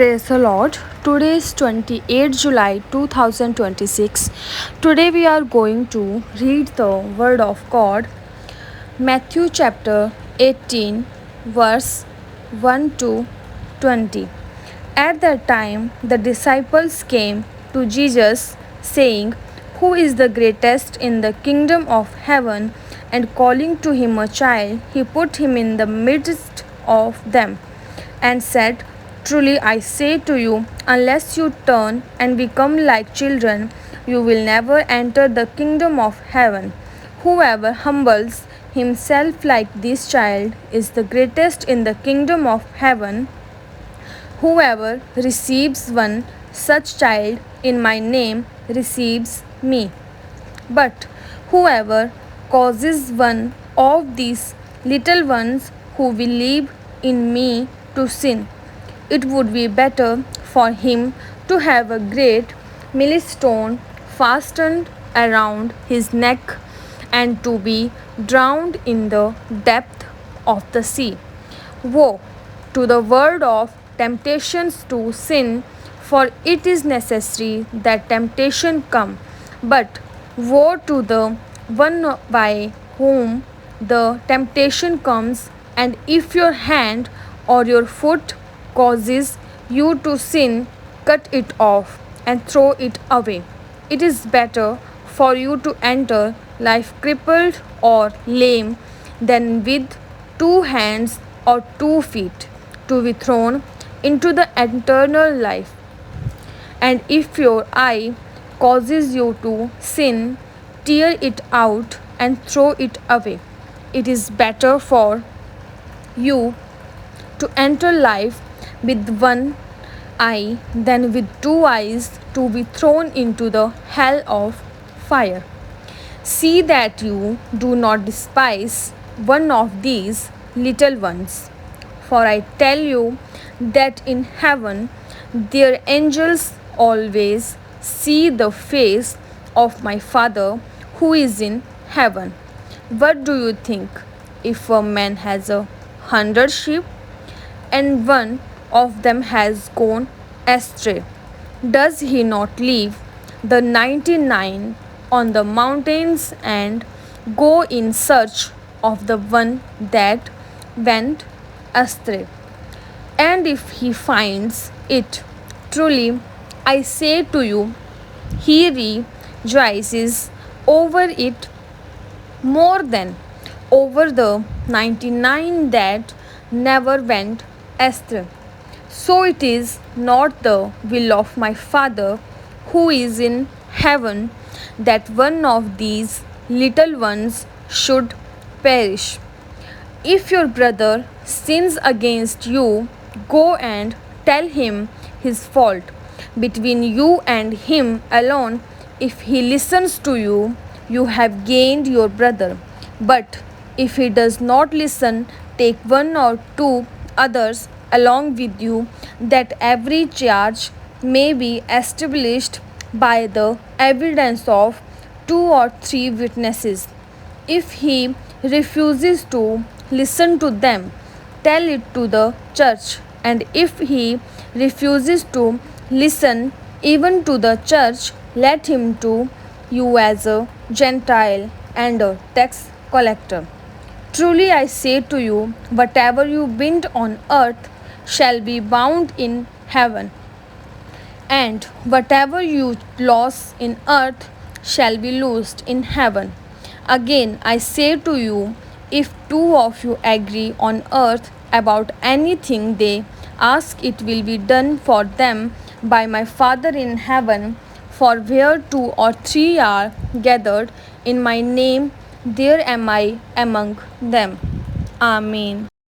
Praise the Lord. Today is 28 July 2026. Today we are going to read the Word of God. Matthew chapter 18, verse 1 to 20. At that time, the disciples came to Jesus, saying, "Who is the greatest in the kingdom of heaven?" And calling to him a child, he put him in the midst of them, and said, "Truly I say to you, unless you turn and become like children, you will never enter the kingdom of heaven. Whoever humbles himself like this child is the greatest in the kingdom of heaven. Whoever receives one such child in my name receives me. But whoever causes one of these little ones who believe in me to sin, it would be better for him to have a great millstone fastened around his neck and to be drowned in the depth of the sea. Woe to the word of temptations to sin, for it is necessary that temptation come. But woe to the one by whom the temptation comes, and if your hand or your foot causes you to sin, cut it off and throw it away. It is better for you to enter life crippled or lame than with 2 hands or 2 feet to be thrown into the eternal life. And if your eye causes you to sin, tear it out and throw it away. It is better for you to enter life with one eye than with 2 eyes to be thrown into the hell of fire. See that you do not despise one of these little ones. For I tell you that in heaven their angels always see the face of my Father who is in heaven. What do you think? If a man has 100 sheep, and one of them has gone astray, does he not leave the 99 on the mountains and go in search of the one that went astray? And if he finds it, truly I say to you, he rejoices over it more than over the 99 that never went astray. So it is not the will of my Father who is in heaven that one of these little ones should perish. If your brother sins against you, go and tell him his fault between you and him alone. If he listens to you, you have gained your brother. But if he does not listen, take one or two others along with you, that every charge may be established by the evidence of 2 or 3 witnesses. If he refuses to listen to them, tell it to the church. And if he refuses to listen even to the church, let him to you as a Gentile and a tax collector. Truly I say to you, whatever you bind on earth shall be bound in heaven, and whatever you loose in earth shall be loosed in heaven. Again I say to you, if 2 of you agree on earth about anything they ask, it will be done for them by my Father in heaven. For where 2 or 3 are gathered in my name, there am I among them. Amen.